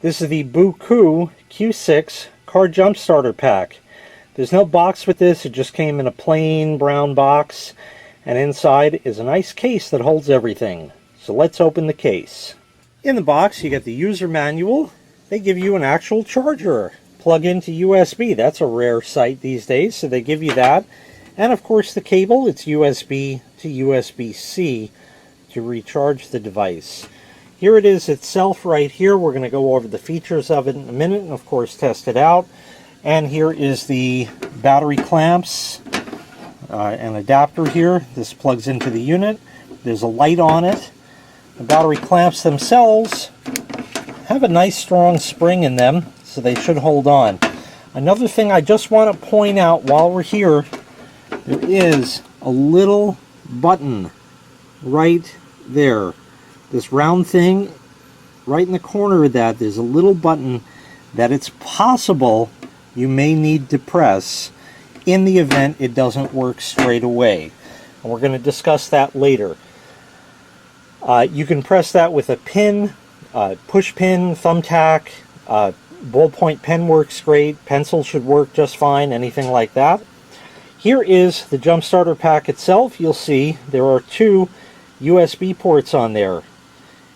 This is the BOOKOO Q6 car jump starter pack. There's no box with this, it just came in a plain brown box, and inside is a nice case that holds everything. So let's open the case. In the box you get the user manual. They give you an actual charger. Plug into USB. That's a rare sight these days, so they give you that. And of course the cable, it's USB to USB-C to recharge the device. Here it is itself right here. We're going to go over the features of it in a minute and of course test it out. And here is the battery clamps, an adapter here. This plugs into the unit. There's a light on it. The battery clamps themselves have a nice strong spring in them, so they should hold on. Another thing I just want to point out while we're here, there is a little button right there. This round thing, right in the corner of that, there's a little button that it's possible you may need to press in the event it doesn't work straight away. And we're going to discuss that later. You can press that with a pin, push pin, thumbtack, ballpoint pen works great, pencil should work just fine, anything like that. Here is the jump starter pack itself. You'll see there are two USB ports on there.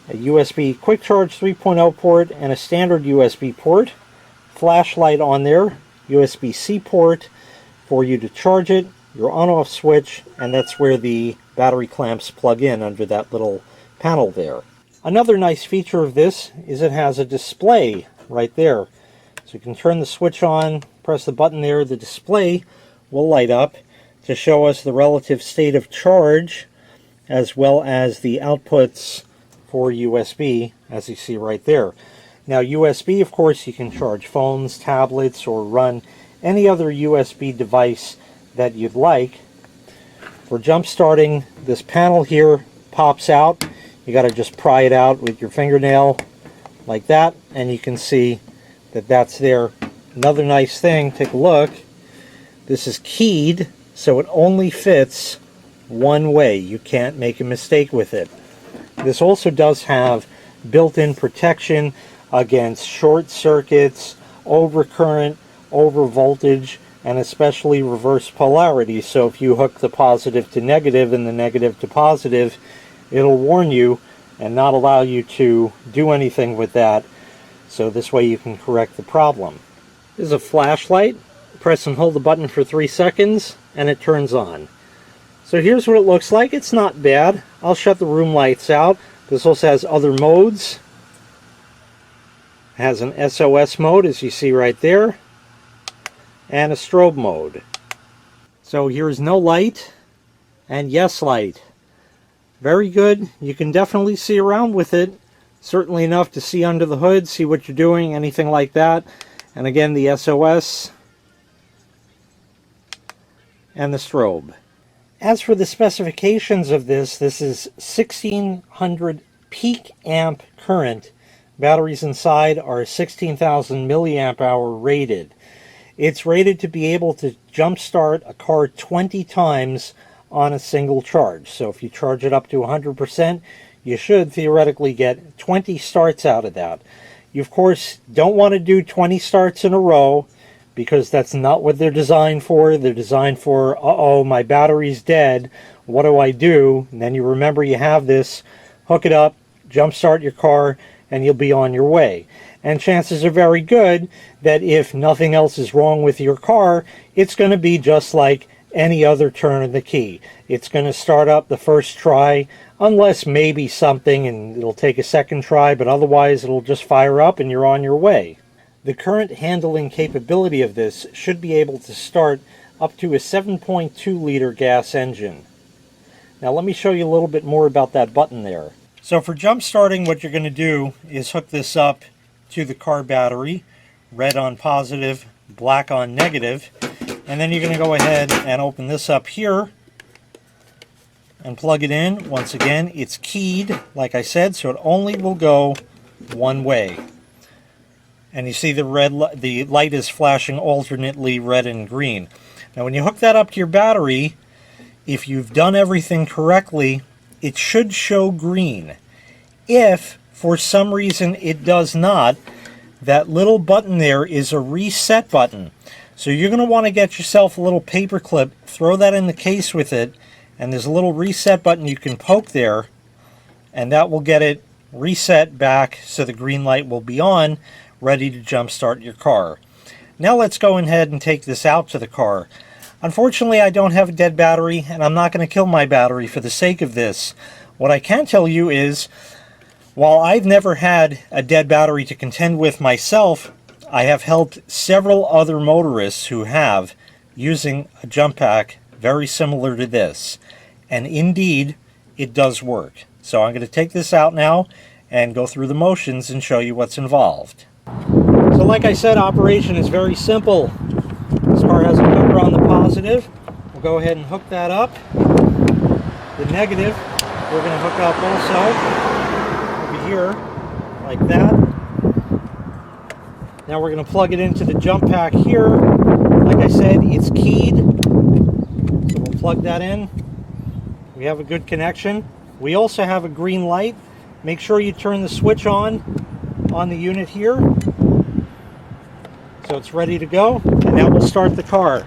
A USB quick charge 3.0 port and a standard USB port. Flashlight on there, USB-C port for you to charge it, your on-off switch, and that's where the battery clamps plug in under that little panel there. Another nice feature of this is it has a display right there. So you can turn the switch on, press the button there, the display will light up to show us the relative state of charge as well as the outputs for USB, as you see right there. Now USB, of course, you can charge phones, tablets, or run any other USB device that you'd like. For jump starting, this panel here pops out. You got to just pry it out with your fingernail like that, and you can see that that's there. Another nice thing, take a look. This is keyed, so it only fits one way. You can't make a mistake with it. This also does have built-in protection against short circuits, overcurrent, overvoltage, and especially reverse polarity. So if you hook the positive to negative and the negative to positive, it'll warn you and not allow you to do anything with that. So this way you can correct the problem. This is a flashlight. Press and hold the button for 3 seconds and it turns on. So here's what it looks like. It's not bad. I'll shut the room lights out. This also has other modes. It has an S.O.S mode, as you see right there, and a strobe mode. So here's no light and yes light. Very good. You can definitely see around with it. Certainly enough to see under the hood, see what you're doing, anything like that. And again, the S.O.S and the strobe. As for the specifications of this is 1600 peak amp current. Batteries inside are 16,000 milliamp hour rated. It's rated to be able to jump start a car 20 times on a single charge. So if you charge it up to 100%, you should theoretically get 20 starts out of that. You of course don't want to do 20 starts in a row, because that's not what they're designed for. They're designed for, uh-oh, my battery's dead, what do I do? And then you remember you have this, hook it up, jump start your car, and you'll be on your way. And chances are very good that if nothing else is wrong with your car, it's going to be just like any other turn of the key. It's going to start up the first try, unless maybe something, and it'll take a second try, but otherwise it'll just fire up and you're on your way. The current handling capability of this should be able to start up to a 7.2 liter gas engine. Now let me show you a little bit more about that button there. So for jump starting, what you're going to do is hook this up to the car battery, red on positive, black on negative, and then you're going to go ahead and open this up here and plug it in. Once again, it's keyed, like I said, so it only will go one way. And you see the light is flashing alternately red and green. Now when you hook that up to your battery, if you've done everything correctly, it should show green. If for some reason it does not, that little button there is a reset button. So you're going to want to get yourself a little paper clip, throw that in the case with it, and there's a little reset button you can poke there, and that will get it reset back so the green light will be on, ready to jump start your car. Now let's go ahead and take this out to the car. Unfortunately, I don't have a dead battery, and I'm not going to kill my battery for the sake of this. What I can tell you is, while I've never had a dead battery to contend with myself, I have helped several other motorists who have, using a jump pack very similar to this. And indeed, it does work. So I'm going to take this out now and go through the motions and show you what's involved. So like I said, operation is very simple. This car has a cover on the positive. We'll go ahead and hook that up. The negative, we're going to hook up also over here, like that. Now we're going to plug it into the jump pack here. Like I said, it's keyed. So we'll plug that in. We have a good connection. We also have a green light. Make sure you turn the switch on the unit here. So it's ready to go. And now we'll start the car.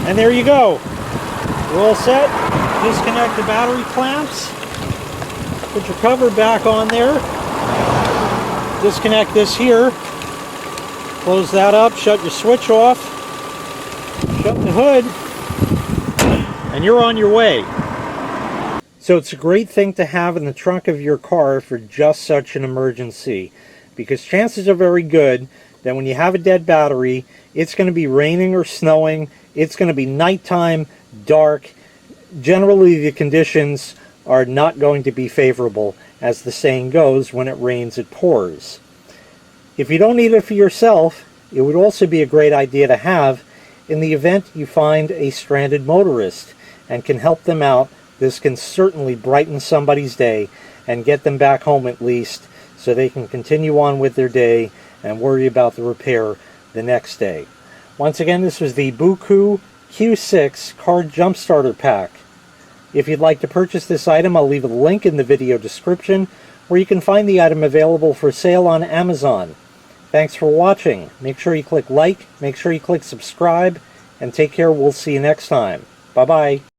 And there you go. We're all set. Disconnect the battery clamps. Put your cover back on there. Disconnect this here. Close that up. Shut your switch off. Shut the hood. And you're on your way. So it's a great thing to have in the trunk of your car for just such an emergency. Because chances are very good that when you have a dead battery, it's going to be raining or snowing. It's going to be nighttime, dark. Generally, the conditions are not going to be favorable. As the saying goes, when it rains, it pours. If you don't need it for yourself, it would also be a great idea to have in the event you find a stranded motorist and can help them out. This can certainly brighten somebody's day and get them back home at least so they can continue on with their day and worry about the repair the next day. Once again, this was the BOOKOO Q6 Car Jump Starter Pack. If you'd like to purchase this item, I'll leave a link in the video description where you can find the item available for sale on Amazon. Thanks for watching. Make sure you click like, make sure you click subscribe, and take care. We'll see you next time. Bye-bye.